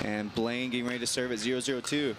And Blaine getting ready to serve at 0-0-2.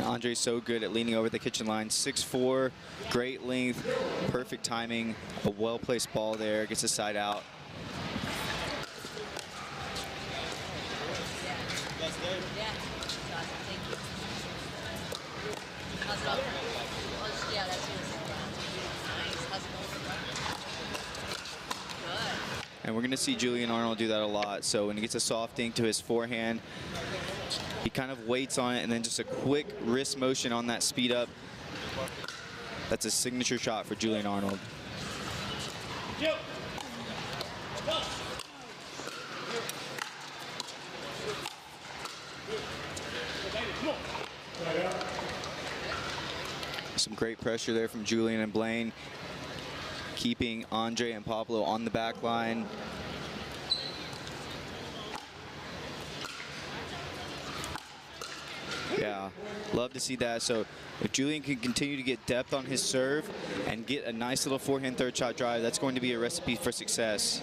Andre's so good at leaning over the kitchen line. 6'4", great length, perfect timing, a well-placed ball there, gets the side out. And we're going to see Julian Arnold do that a lot. So when he gets a soft dink to his forehand, he kind of waits on it and then just a quick wrist motion on that speed up. That's a signature shot for Julian Arnold. Some great pressure there from Julian and Blaine, keeping Andre and Pablo on the back line. Yeah, love to see that. So if Julian can continue to get depth on his serve and get a nice little forehand third shot drive, that's going to be a recipe for success.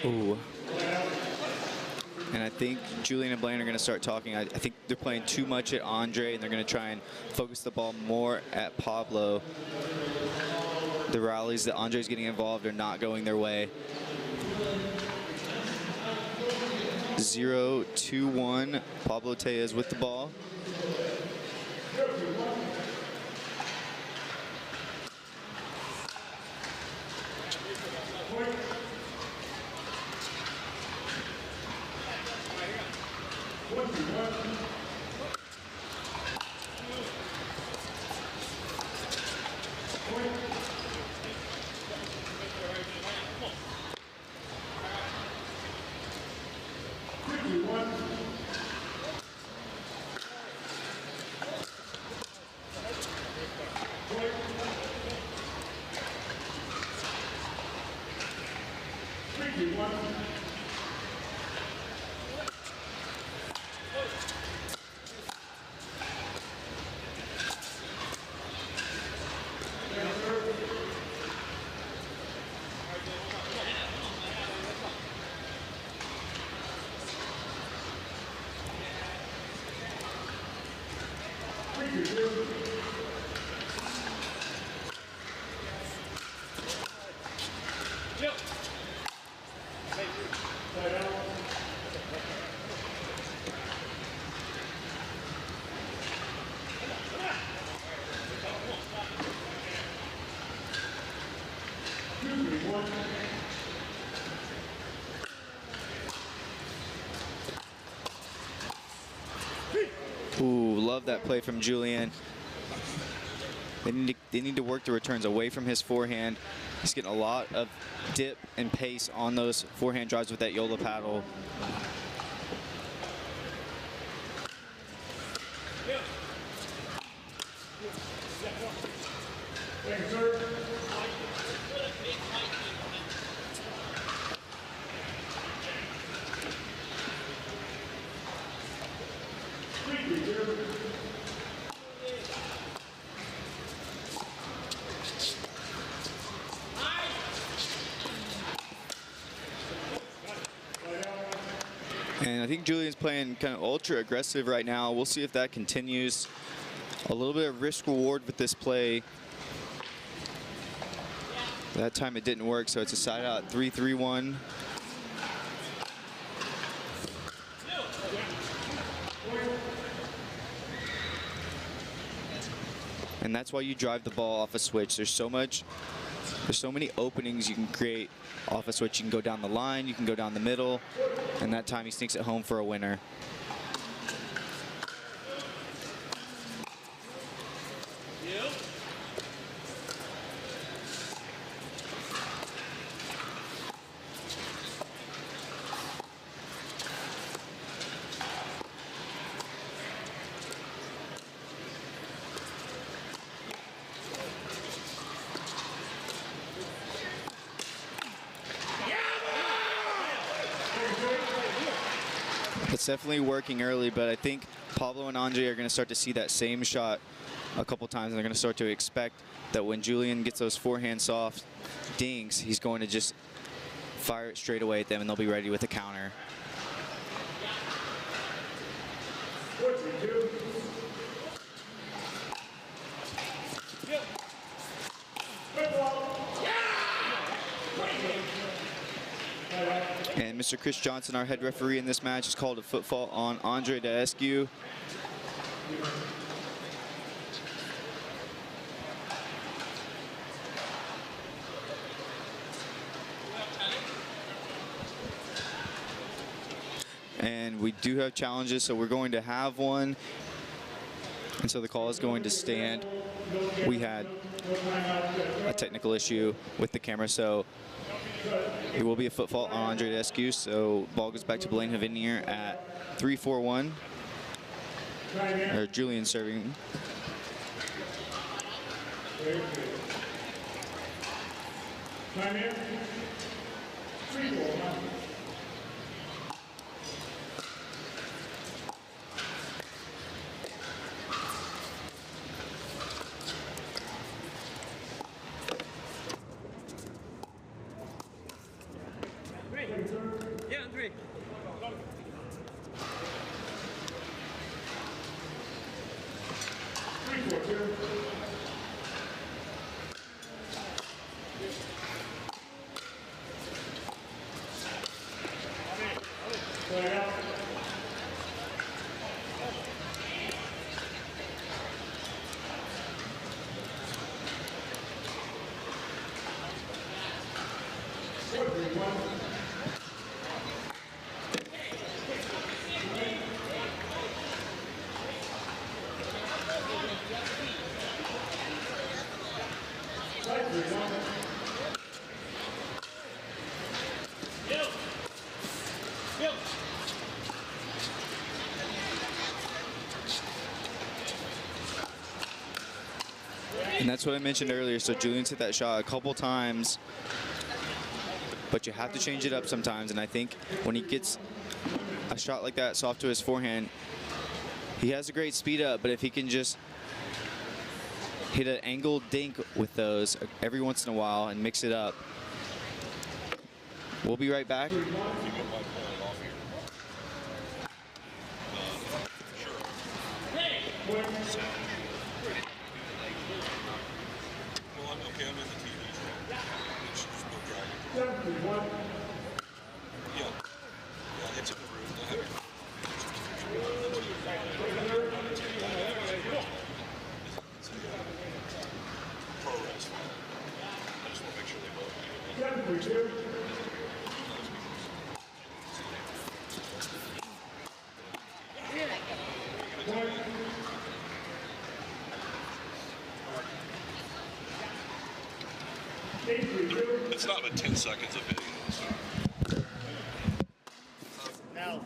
Ooh. And I think Julian and Blaine are going to start talking. I think they're playing too much at Andre, and they're going to try and focus the ball more at Pablo. The rallies that Andre's getting involved are not going their way. 0-2-1, Pablo Tellez with the ball. Ooh, love that play from Julian. They need to work the returns away from his forehand. He's getting a lot of dip and pace on those forehand drives with that Yola paddle. And I think Julian's playing kind of ultra aggressive right now. We'll see if that continues. A little bit of risk reward with this play. That time it didn't work, so it's a side out 3-3-1. And that's why you drive the ball off a switch. There's so many openings you can create off a switch. You can go down the line, you can go down the middle, and that time he sneaks it home for a winner. It's definitely working early, but I think Pablo and Andre are going to start to see that same shot a couple times, and they're going to start to expect that when Julian gets those forehand soft dinks, he's going to just fire it straight away at them, and they'll be ready with a counter. And Mr. Chris Johnson, our head referee in this match, has called a foot fault on Andre Daescu. And we do have challenges, so we're going to have one. And so the call is going to stand. We had a technical issue with the camera, so it will be a foot fault on Andre Daescu, so ball goes back to Blaine Hovenier at 3-4-1. Or Julian serving. Yeah, Andre. And that's what I mentioned earlier. So Julian's hit that shot a couple times, but you have to change it up sometimes. And I think when he gets a shot like that soft to his forehand, he has a great speed up, but if he can just hit an angled dink with those every once in a while and mix it up. We'll be right back. It's not but 10 seconds of hitting this. Now.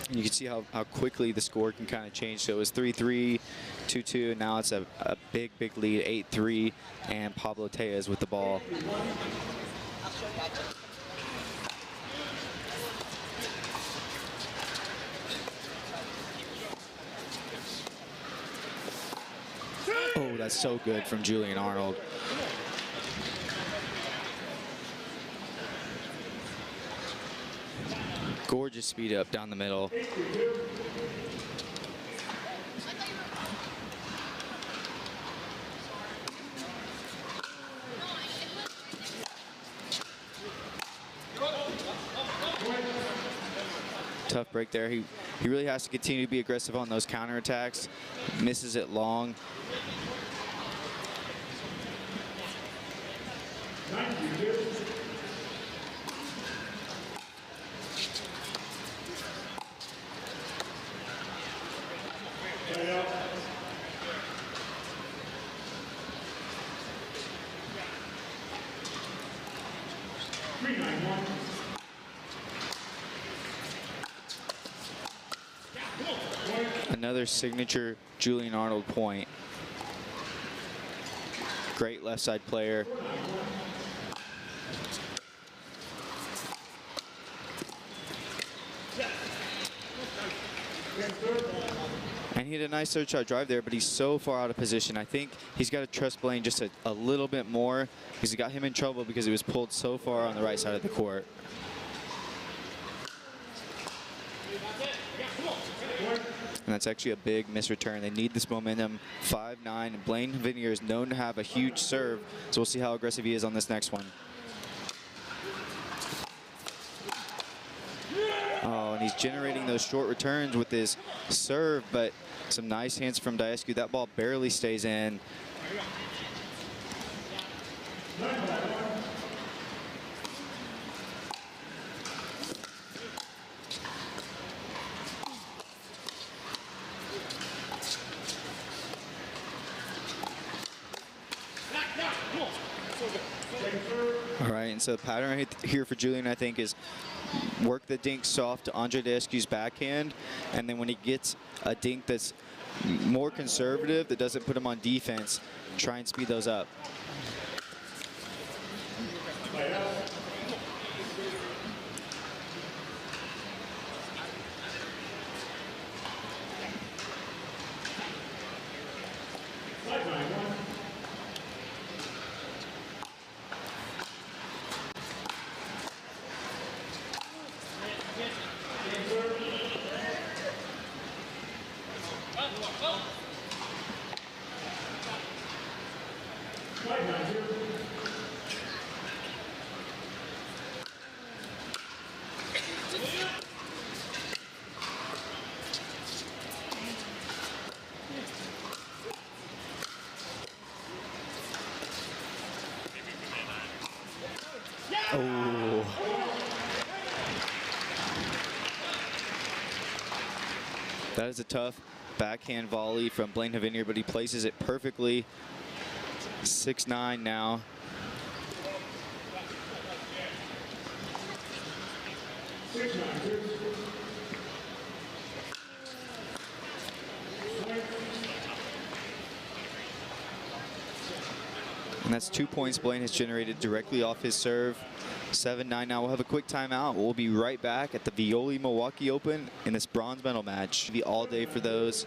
And you can see how quickly the score can kind of change. So it was 3-3, 2-2, and now it's a big, big lead, 8-3, and Pablo Tellez with the ball. Oh, that's so good from Julian Arnold. Gorgeous speed up down the middle. Tough break there. He really has to continue to be aggressive on those counterattacks. Misses it long. Another signature Julian Arnold point. Great left side player. And he had a nice third shot drive there, but he's so far out of position. I think he's got to trust Blaine just a little bit more, because he got him in trouble because he was pulled so far on the right side of the court. And that's actually a big misreturn. They need this momentum. 5-9. And Blaine Hovenier is known to have a huge serve, so we'll see how aggressive he is on this next one. Oh, and he's generating those short returns with his serve, but some nice hands from Daescu. That ball barely stays in. All right, and so the pattern here for Julian, I think, is work the dink soft to Andre Daescu's backhand, and then when he gets a dink that's more conservative, that doesn't put him on defense, try and speed those up. Oh. That is a tough backhand volley from Blaine Hovenier, but he places it perfectly. 6-9 now. And that's 2 points Blaine has generated directly off his serve. 7-9 now. We'll have a quick timeout. We'll be right back at the Veolia Milwaukee Open in this bronze medal match. Be all day for those.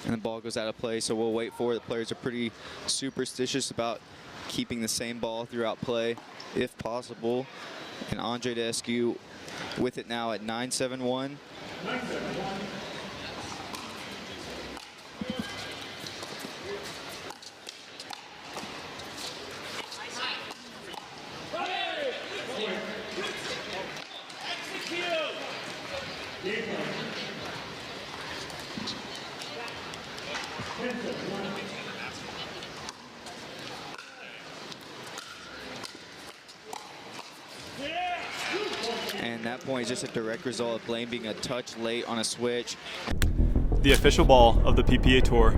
And the ball goes out of play, so we'll wait for it. The players are pretty superstitious about keeping the same ball throughout play, if possible. And Andre Daescu with it now at 9-7-1. And that point is just a direct result of Blaine being a touch late on a switch. The official ball of the PPA Tour.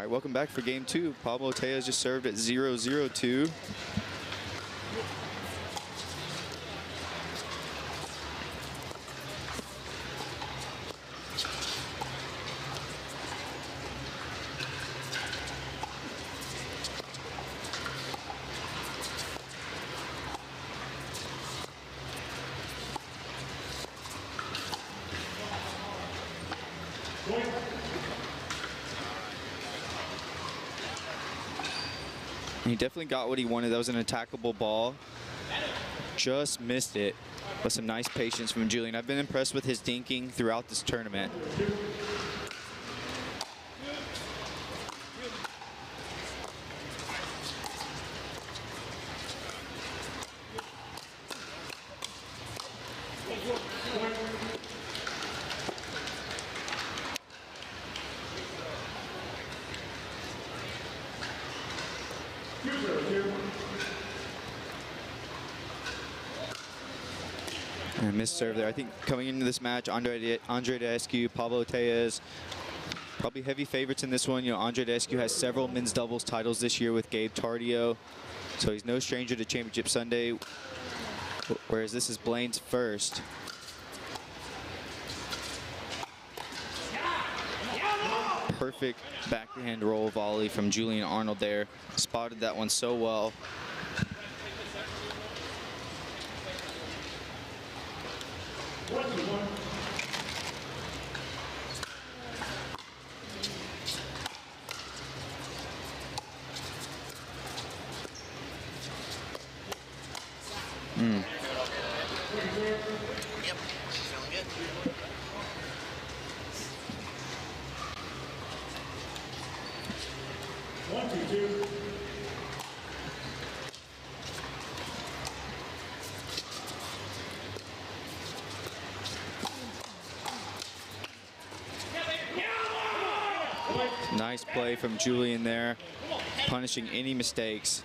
Welcome back for game 2. Pablo Tellez just served at 0-0-2. He definitely got what he wanted. That was an attackable ball. Just missed it. But some nice patience from Julian. I've been impressed with his dinking throughout this tournament. And missed serve there. I think coming into this match, Andre Daescu, Pablo Tellez, probably heavy favorites in this one. You know, Andre Daescu has several men's doubles titles this year with Gabe Tardio, so he's no stranger to Championship Sunday, whereas this is Blaine's first. Perfect backhand roll volley from Julian Arnold there. Spotted that one so well. Yep, feeling good. One, two. Nice play from Julian there, punishing any mistakes.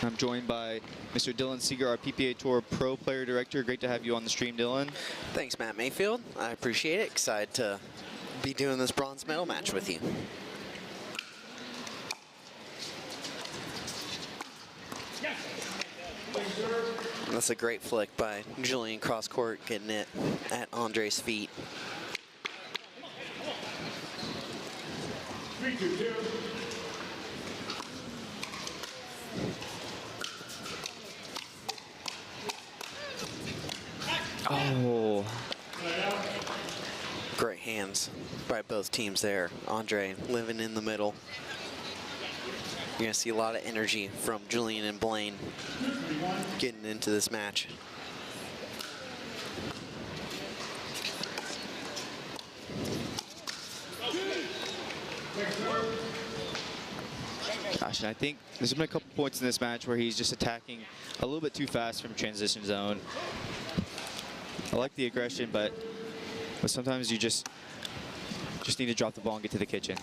I'm joined by Mr. Dylan Seeger, our PPA Tour Pro Player Director. Great to have you on the stream, Dylan. Thanks, Matt Mayfield. I appreciate it. Excited to be doing this bronze medal match with you. That's a great flick by Julian cross court, getting it at Andre's feet. 3-2-2. Oh. Great hands by both teams there. Andre living in the middle. You're going to see a lot of energy from Julian and Blaine getting into this match. Gosh, match. And I think there's been a couple points in this match where he's just attacking a little bit too fast from transition zone. I like the aggression, but sometimes you just need to drop the ball and get to the kitchen.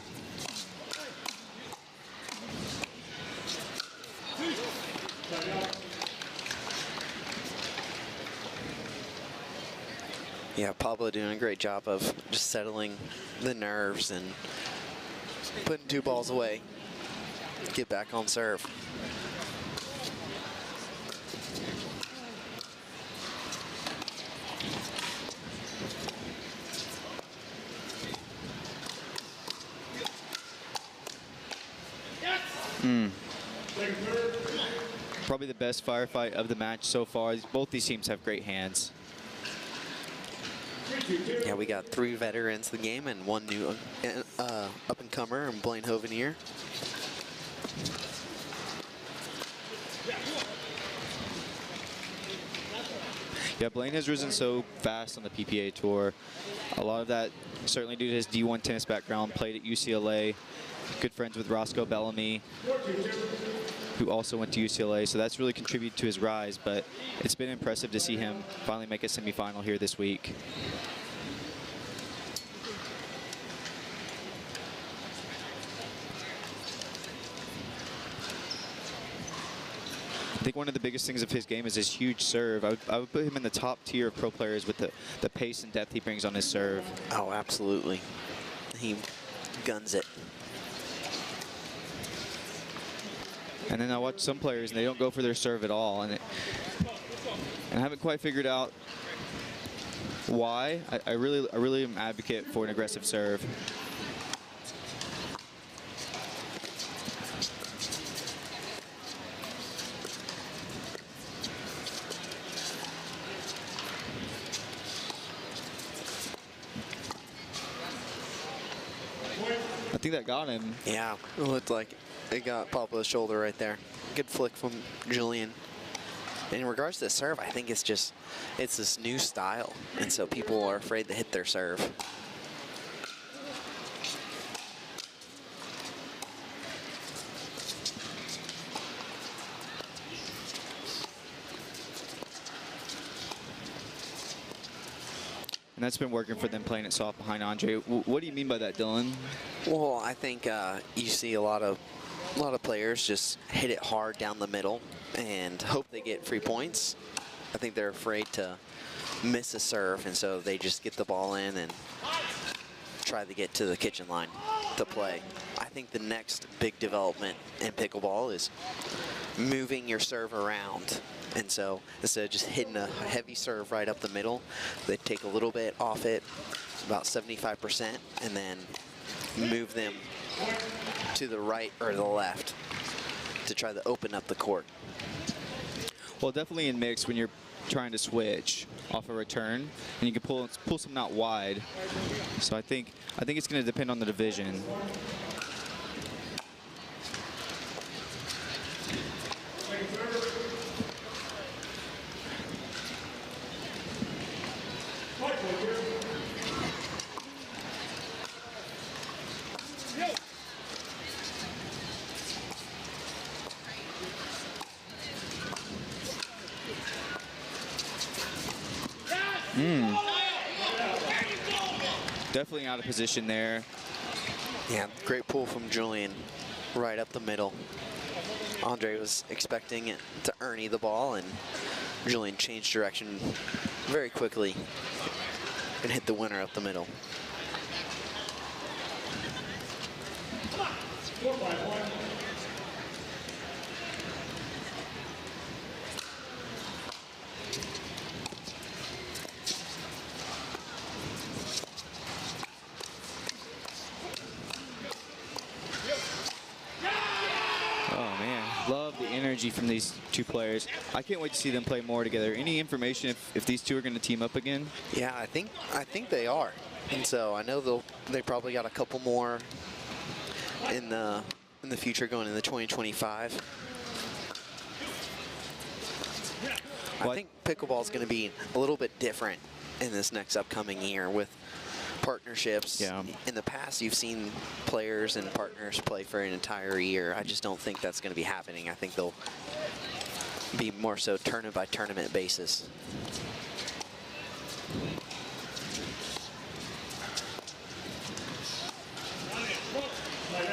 Yeah, Pablo doing a great job of just settling the nerves and putting 2 balls away. Get back on serve. Probably the best firefight of the match so far. Both these teams have great hands. Yeah, we got 3 veterans in the game and 1 new up-and-comer, and Blaine Hovenier. Yeah, Blaine has risen so fast on the PPA tour. A lot of that certainly due to his D1 tennis background, played at UCLA, good friends with Roscoe Bellamy, who also went to UCLA, so that's really contributed to his rise, but it's been impressive to see him finally make a semifinal here this week. I think one of the biggest things of his game is his huge serve. I would put him in the top tier of pro players with the pace and depth he brings on his serve. Oh, absolutely. He guns it. And then I watch some players and they don't go for their serve at all, and I haven't quite figured out why. I really am an advocate for an aggressive serve. I think that got him. Yeah, it looked like it got Pablo's shoulder right there. Good flick from Julian. In regards to the serve, I think it's this new style, and so people are afraid to hit their serve. And that's been working for them, playing it soft behind Andre. What do you mean by that, Dylan? Well, I think you see a lot of players just hit it hard down the middle and hope they get free points. I think they're afraid to miss a serve, and so they just get the ball in and try to get to the kitchen line to play. I think the next big development in pickleball is moving your serve around. And so instead of just hitting a heavy serve right up the middle, they take a little bit off it, about 75%, and then move them to the right or the left to try to open up the court. Well, definitely in mix when you're trying to switch off a return, and you can pull something out wide. So I think it's going to depend on the division. Definitely out of position there. Yeah, great pull from Julian right up the middle. Andre was expecting it to Ernie the ball, and Julian changed direction very quickly and hit the winner up the middle. Energy from these two players. I can't wait to see them play more together. Any information if these two are going to team up again? Yeah, I think they are, and so I know they probably got a couple more in the future going into 2025. I think pickleball is going to be a little bit different in this next upcoming year with partnerships. Yeah. In the past, you've seen players and partners play for an entire year. I just don't think that's going to be happening. I think they'll be more so tournament by tournament basis.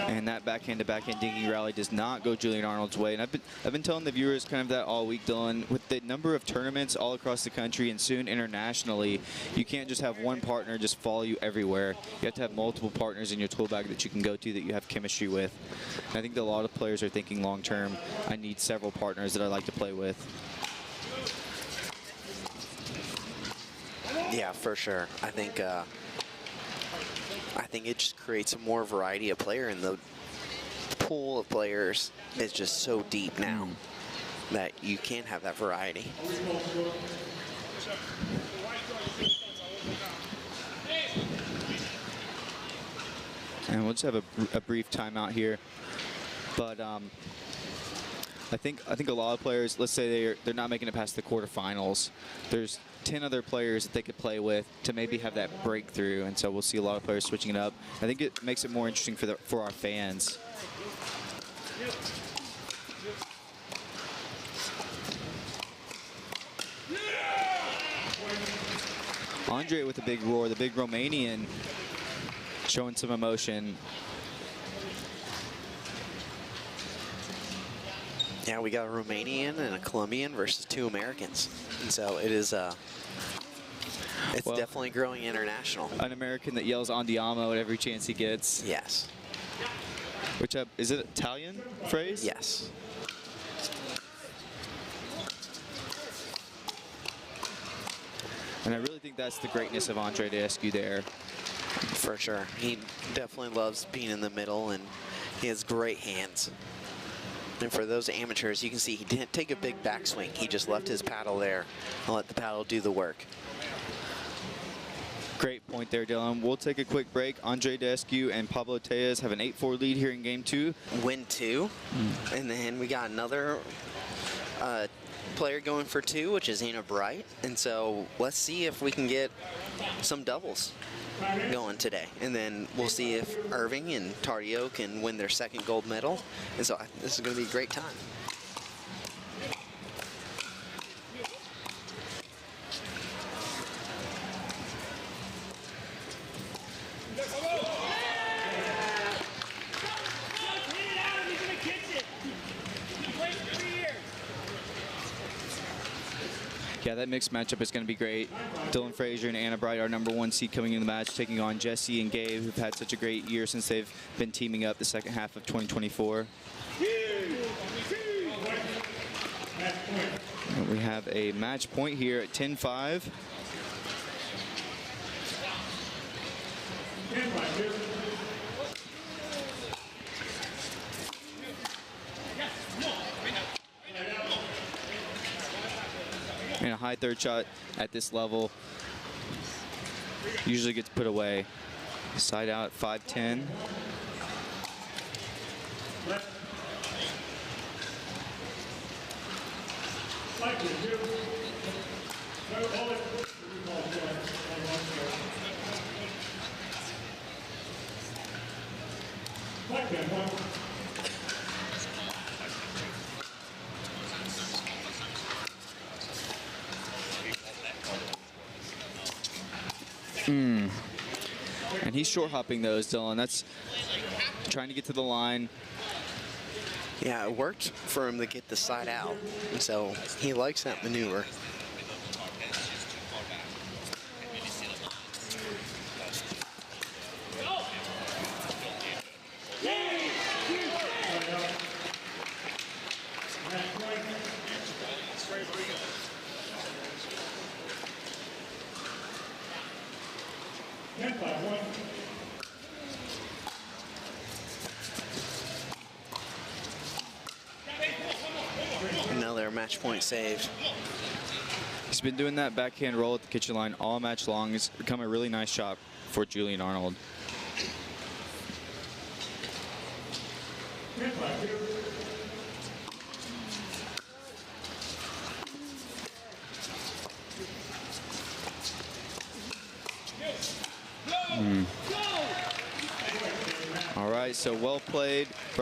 And that backhand to backhand dinking rally does not go Julian Arnold's way. And I've been telling the viewers kind of that all week, Dylan. With the number of tournaments all across the country and soon internationally, you can't just have one partner just follow you everywhere. You have to have multiple partners in your tool bag that you can go to that you have chemistry with. And I think that a lot of players are thinking long term, I need several partners that I like to play with. Yeah, for sure. I think it just creates a more variety of player, and the pool of players is just so deep now that you can have that variety. And we'll just have a brief timeout here. But I think a lot of players, let's say they're not making it past the quarterfinals. There's 10 other players that they could play with to maybe have that breakthrough, and so we'll see a lot of players switching it up. I think it makes it more interesting for our fans. Andre with a big roar, the big Romanian, showing some emotion. Yeah, we got a Romanian and a Colombian versus 2 Americans. And so it is, it's Well, definitely growing international. An American that yells Andiamo at every chance he gets. Yes. Which, is it Italian phrase? Yes. And I really think that's the greatness of Andre Daescu there. For sure. He definitely loves being in the middle, and he has great hands. And for those amateurs, you can see he didn't take a big backswing. He just left his paddle there and let the paddle do the work. Great point there, Dylan. We'll take a quick break. Andre Daescu and Pablo Tellez have an 8-4 lead here in game 2. Win 2. And then we got another player going for 2, which is Anna Bright. And so let's see if we can get some doubles going today. And then we'll see if Irving and Tardio can win their 2nd gold medal. And so this is going to be a great time. Yeah, that mixed matchup is going to be great. Dylan Frazier and Anna Bright, our #1 seed coming in the match, taking on Jesse and Gabe, who've had such a great year since they've been teaming up the second half of 2024. And we have a match point here at 10-5. And a high third shot at this level usually gets put away. Side out 5-10. And he's short hopping those, Dylan. That's trying to get to the line. Yeah, it worked for him to get the side out. And so he likes that maneuver. Another match point saved. He's been doing that backhand roll at the kitchen line all match long. It's become a really nice shot for Julian Arnold. All right, so well played from